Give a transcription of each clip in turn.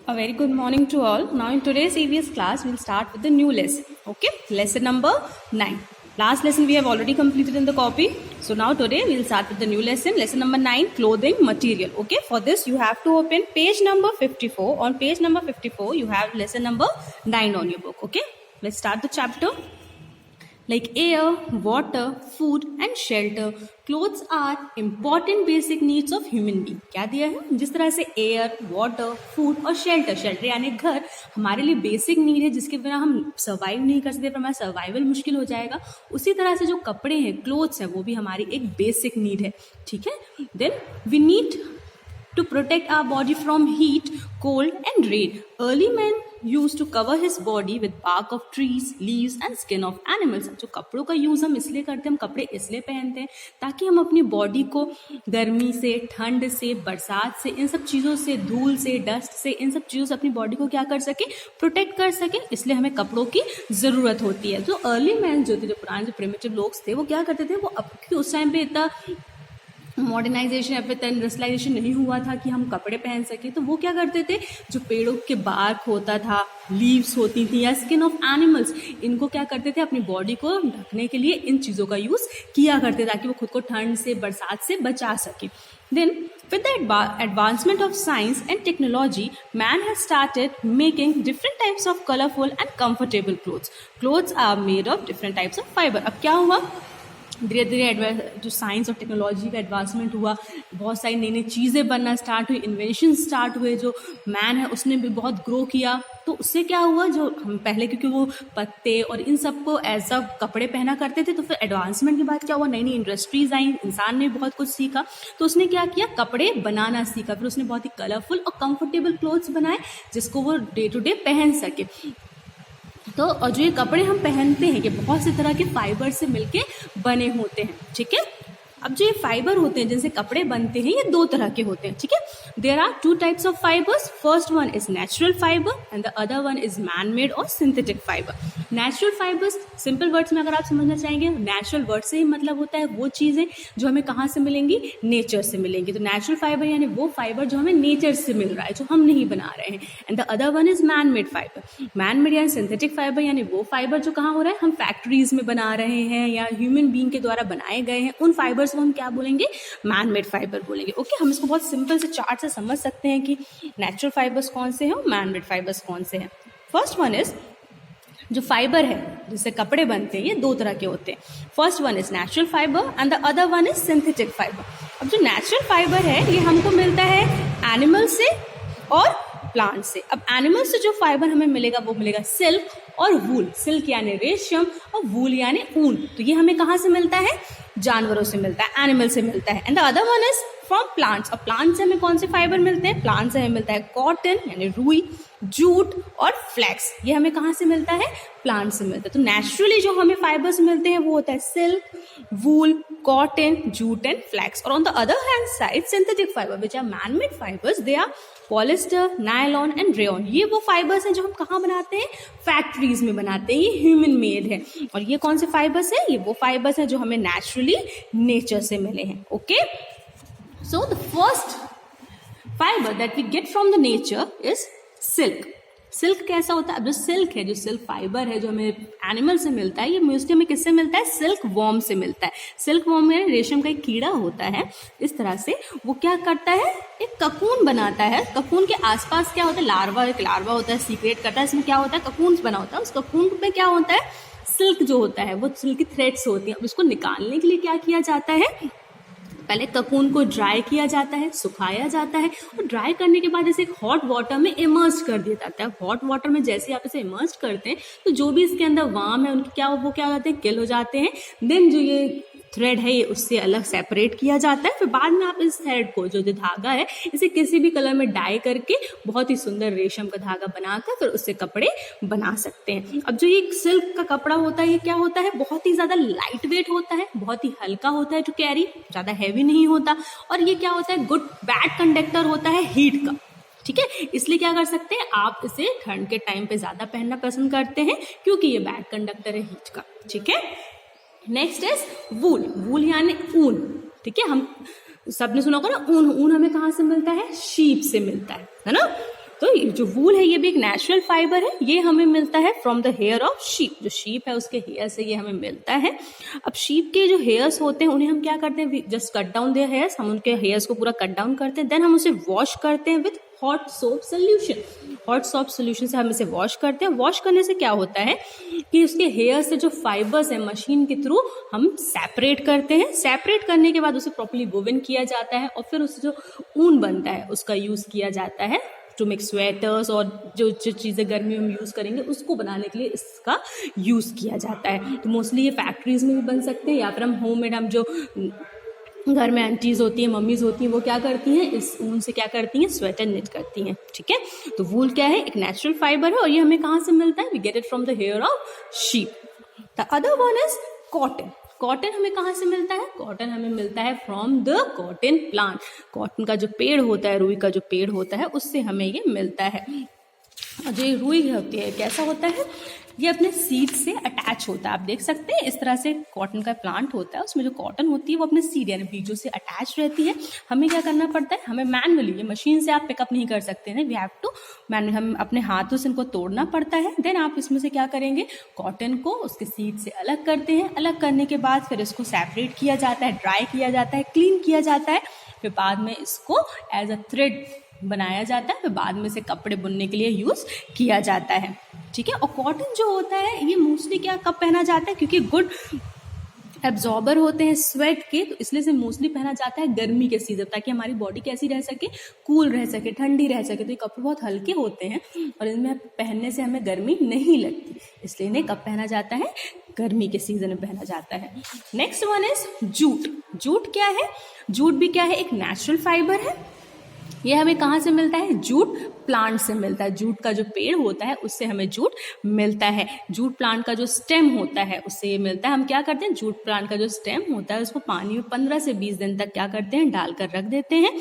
A very good morning to all. Now in today's EVS class, we'll start with the new lesson. Okay, lesson number 9. Last lesson we have already completed in the copy. So now today we'll start with the new lesson. Lesson number 9, clothing material. Okay, for this you have to open page number 54. On page number 54, you have lesson number 9 on your book. Okay, let's start the chapter. Like air, water, food and shelter, clothes are important basic needs of human being. क्या दिया है? जिस तरह से air, water, food और shelter यानी घर हमारे लिए बेसिक नीड है, जिसके बिना हम सर्वाइव नहीं कर सकते, हमारा सर्वाइवल मुश्किल हो जाएगा. उसी तरह से जो कपड़े हैं, क्लोथ्स हैं, वो भी हमारी एक बेसिक नीड है. ठीक है. Then we need to protect our body from heat, cold and rain. Early men used to cover his body with bark of trees, leaves and skin of animals. जो कपड़ों का यूज हम इसलिए करते हैं, हम कपड़े इसलिए पहनते हैं ताकि हम अपनी बॉडी को गर्मी से, ठंड से, बरसात से, इन सब चीज़ों से, धूल से, डस्ट से, इन सब चीज़ों से अपनी बॉडी को क्या कर सके, प्रोटेक्ट कर सके. इसलिए हमें कपड़ों की ज़रूरत होती है. जो अर्ली मैन जो थे, जो पुराने जो प्रिमिटिव लोग थे, वो क्या करते थे, वो अब उस टाइम पे इतना मॉडर्नाइजेशन या फिर इंडस्ट्रियलाइजेशन नहीं हुआ था कि हम कपड़े पहन सके. तो वो क्या करते थे, जो पेड़ों के बार्क होता था, लीव्स होती थी या स्किन ऑफ एनिमल्स, इनको क्या करते थे, अपनी बॉडी को ढकने के लिए इन चीज़ों का यूज़ किया करते ताकि वो खुद को ठंड से, बरसात से बचा सके. Then, with the advancement of science and technology, man has started making different types of colorful and comfortable clothes. Clothes are made of different types of fiber. अब क्या हुआ, धीरे धीरे जो साइंस और टेक्नोलॉजी का एडवांसमेंट हुआ, बहुत सारी नई नई चीज़ें बनना स्टार्ट हुई, इन्वेंशन स्टार्ट हुए. जो मैन है उसने भी बहुत ग्रो किया. तो उससे क्या हुआ, जो हम पहले क्योंकि वो पत्ते और इन सबको एज अ कपड़े पहना करते थे, तो फिर एडवांसमेंट के बाद क्या हुआ, नई नई इंडस्ट्रीज आई, इंसान ने बहुत कुछ सीखा. तो उसने क्या किया, कपड़े बनाना सीखा. फिर उसने बहुत ही कलरफुल और कंफर्टेबल क्लोथ्स बनाए जिसको वो डे टू डे पहन सके. तो और जो ये कपड़े हम पहनते हैं, ये बहुत सी तरह के फाइबर से मिलके बने होते हैं. ठीक है. अब जो ये फाइबर होते हैं जिनसे कपड़े बनते हैं, ये दो तरह के होते हैं. ठीक है. There are two types of fibres. First one is natural fibre and the other one is man made और synthetic fibre. Natural fibres simple words में अगर आप समझना चाहेंगे, नेचुरल वर्ड से ही मतलब होता है वो चीज़ें जो हमें कहाँ से मिलेंगी, नेचर से मिलेंगी. तो नेचुरल फाइबर यानी वो फाइबर जो हमें नेचर से मिल रहा है, जो हम नहीं बना रहे हैं. And the other one is man made fibre. Man made यानी सिंथेटिक फाइबर यानी वो फाइबर जो कहाँ हो रहा है, हम फैक्ट्रीज में बना रहे हैं या ह्यूमन बीइंग के द्वारा बनाए गए हैं. उन फाइबर्स को हम क्या बोलेंगे, मैन मेड फाइबर बोलेंगे. ओके. हम इसको बहुत सिंपल से चार्ट से समझ सकते हैं कि नेचुरल फाइबर्स कौन से हैं और मैन मेड फाइबर्स कौन से हैं. फर्स्ट वन इज, जो फाइबर है जिससे कपड़े बनते हैं, ये दो तरह के होते हैं. First one is natural fibre and the other one is synthetic fibre. अब जो नेचुरल फाइबर है ये हमको मिलता है एनिमल से और प्लांट से. अब एनिमल से जो फाइबर हमें मिलेगा वो मिलेगा सिल्क और वूल. सिल्क यानी रेशम और वूल यानी ऊन. तो ये हमें कहाँ से मिलता है, जानवरों से मिलता है, एनिमल से मिलता है. And the other one is from plants. और प्लांट से हमें कौन से फाइबर मिलते हैं, प्लांट से हमें मिलता है कॉटन यानी रुई, जूट और फ्लैक्स. ये हमें कहाँ से मिलता है, प्लांट से मिलता है. तो नेचुरली जो हमें फाइबर्स मिलते हैं वो होता है silk, wool, cotton, jute and flax. और on the other hand side synthetic fibre which are man made fibres, they are polyester, nylon and rayon. ये वो फाइबर्स हैं जो हम कहाँ बनाते हैं, फैक्ट्रीज में बनाते हैं. ये ह्यूमन मेड है. और ये कौन से फाइबर्स हैं, ये वो फाइबर्स हैं जो हमें नेचुरली नेचर से मिले हैं. Okay. So the first fibre that we get from the nature is silk. Silk कैसा होता है, अब जो सिल्क है, जो सिल्क फाइबर है जो हमें एनिमल से मिलता है, ये मोस्टली हमें किससे मिलता है, सिल्क वॉर्म से मिलता है. सिल्क वॉर्म में रेशम का एक कीड़ा होता है. इस तरह से वो क्या करता है, एक ककून बनाता है. ककून के आसपास क्या होता है, लार्वा, एक लार्वा होता है, सीक्रेट करता है. इसमें क्या होता है, ककून बना होता है. उस ककून में क्या होता है, सिल्क जो होता है वो सिल्क की थ्रेड्स होती हैं. अब इसको निकालने के लिए क्या किया जाता है, पहले ककून को ड्राई किया जाता है, सुखाया जाता है. और ड्राई करने के बाद इसे हॉट वाटर में इमर्ज कर दिया जाता है. हॉट वाटर में जैसे आप इसे इमर्ज करते हैं तो जो भी इसके अंदर वार्म है उनकी क्या वो क्या हो जाते हैं, किल हो जाते हैं. देन जो ये थ्रेड है ये उससे अलग सेपरेट किया जाता है. फिर बाद में आप इस थ्रेड को, जो धागा है, इसे किसी भी कलर में डाई करके बहुत ही सुंदर रेशम का धागा बनाकर फिर उससे कपड़े बना सकते हैं. अब जो ये सिल्क का कपड़ा होता है ये क्या होता है, बहुत ही ज्यादा लाइट वेट होता है, बहुत ही हल्का होता है टू कैरी, ज्यादा हैवी नहीं होता. और ये क्या होता है, गुड बैड कंडक्टर होता है हीट का. ठीक है. इसलिए क्या कर सकते हैं, आप इसे ठंड के टाइम पे ज्यादा पहनना पसंद करते हैं क्योंकि ये बैड कंडक्टर है हीट का. ठीक है. नेक्स्ट इज वूल. वूल यानी ऊन. ठीक है. हम सबने सुना होगा ना ऊन. ऊन हमें कहाँ से मिलता है, शीप से मिलता है ना. तो ये जो वूल है ये भी एक नेचुरल फाइबर है, ये हमें मिलता है from the hair of sheep. जो शीप है उसके हेयर से ये हमें मिलता है। अब शीप के जो हेयर्स होते हैं उन्हें हम क्या करते हैं, just cut down their hairs, हम उनके हेयर्स को पूरा कट डाउन करते हैं, देन हम उसे वॉश करते हैं with hot soap solution. Hot soap solution से हम इसे वॉश करते हैं। वॉश करने से क्या होता है कि उसके हेयर से जो फाइबर्स है मशीन के थ्रू हम सेपरेट करते हैं। सेपरेट करने के बाद उसे प्रॉपर्ली वोवन किया जाता है और फिर उससे जो ऊन बनता है उसका यूज किया जाता है टू मेक स्वेटर्स, और जो चीज़ें गर्मी में हम यूज़ करेंगे उसको बनाने के लिए इसका यूज़ किया जाता है। तो मोस्टली ये फैक्ट्रीज में भी बन सकते हैं या फिर हम होममेड, हम जो घर में आंटीज होती हैं, मम्मीज होती हैं, वो क्या करती हैं, इस ऊन से क्या करती हैं, स्वेटर निट करती हैं। ठीक है, तो वूल क्या है, एक नेचुरल फाइबर है और ये हमें कहाँ से मिलता है, we get it from the hair of sheep. The other one is cotton. Cotton हमें कहाँ से मिलता है, कॉटन हमें मिलता है from the cotton plant. Cotton का जो पेड़ होता है, रुई का जो पेड़ होता है, उससे हमें ये मिलता है। और जो ये रुई होती है कैसा होता है, ये अपने सीड से अटैच होता है। आप देख सकते हैं इस तरह से कॉटन का प्लांट होता है, उसमें जो कॉटन होती है वो अपने सीड यानी बीजों से अटैच रहती है। हमें क्या करना पड़ता है, हमें मैनुअली, ये मशीन से आप पिकअप नहीं कर सकते हैं, वी हैव टू मैनुअली, हम अपने हाथों से इनको तोड़ना पड़ता है। देन आप इसमें से क्या करेंगे, कॉटन को उसके सीड से अलग करते हैं। अलग करने के बाद फिर इसको सेपरेट किया जाता है, ड्राई किया जाता है, क्लीन किया जाता है, फिर बाद में इसको एज अ थ्रेड बनाया जाता है, फिर बाद में से कपड़े बुनने के लिए यूज किया जाता है। ठीक है, और कॉटन जो होता है ये मोस्टली क्या कब पहना जाता है, क्योंकि गुड एब्जॉर्बर होते हैं स्वेट के, तो इसलिए से मोस्टली पहना जाता है गर्मी के सीजन, ताकि हमारी बॉडी कैसी रह सके, कूल रह सके, ठंडी रह सके। तो ये कपड़े बहुत हल्के होते हैं और इनमें पहनने से हमें गर्मी नहीं लगती, इसलिए इन्हें कब पहना जाता है, गर्मी के सीजन में पहना जाता है। Next one is jute. Jute क्या है, जूट भी क्या है, एक नेचुरल फाइबर है। ये हमें कहाँ से मिलता है, जूट प्लांट से मिलता है। जूट का जो पेड़ होता है उससे हमें जूट मिलता है। जूट प्लांट का जो स्टेम होता है उससे ये मिलता है। हम क्या करते हैं, जूट प्लांट का जो स्टेम होता है उसको पानी में 15 से 20 दिन तक क्या करते हैं, डालकर रख देते हैं।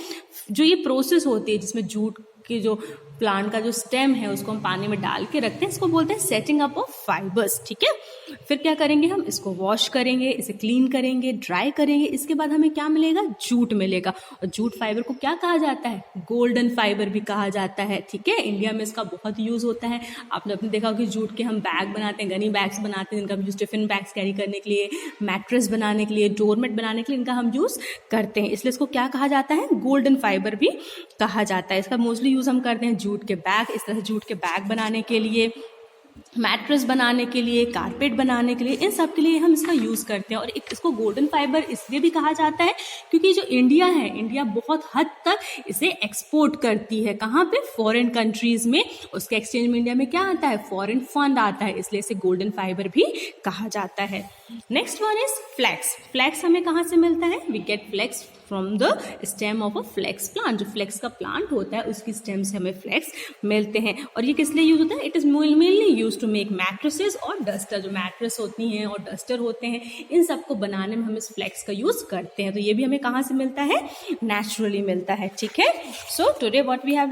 जो ये प्रोसेस होती है जिसमें जूट की जो प्लांट का जो स्टेम है उसको हम पानी में डाल के रखते हैं, इसको बोलते हैं सेटिंग अप ऑफ फाइबर्स। ठीक है, फिर क्या करेंगे, हम इसको वॉश करेंगे, इसे क्लीन करेंगे, ड्राई करेंगे, इसके बाद हमें क्या मिलेगा, जूट मिलेगा। और जूट फाइबर को क्या कहा जाता है, गोल्डन फाइबर भी कहा जाता है। ठीक है, इंडिया में इसका बहुत यूज होता है। आपने अपने देखा कि जूट के हम बैग बनाते हैं, गनी बैग्स बनाते हैं, इनका हम यूज टिफिन बैग्स कैरी करने के लिए, मैट्रेस बनाने के लिए, डोरमेट बनाने के लिए इनका हम यूज करते हैं, इसलिए इसको क्या कहा जाता है, गोल्डन फाइबर भी कहा जाता है। इसका मोस्टली यूज हम करते हैं जूट के बैग, इस तरह जूट के बैग बनाने के लिए, मैट्रेस बनाने के लिए, कारपेट बनाने के लिए, इन सब के लिए हम इसका यूज करते हैं। और इसको गोल्डन फाइबर इसलिए भी कहा जाता है क्योंकि जो इंडिया है, इंडिया बहुत हद तक इसे एक्सपोर्ट करती है। कहाँ पे, फॉरेन कंट्रीज में। उसके एक्सचेंज में इंडिया में क्या आता है, फॉरेन फंड आता है, इसलिए इसे गोल्डन फाइबर भी कहा जाता है। Next one is flax. Flax हमें कहाँ से मिलता है, we get flax from the stem of a flax plant. जो फ्लैक्स का प्लांट होता है उसकी स्टेम से हमें फ्लैक्स मिलते हैं। और ये किस लिए यूज होता है, it is mainly use to make mattresses और डस्टर। जो मैट्रेस होती हैं और डस्टर होते हैं, इन सबको बनाने में हम इस फ्लैक्स का यूज करते हैं। तो ये भी हमें कहाँ से मिलता है, नेचुरली मिलता है। ठीक है, so today what we have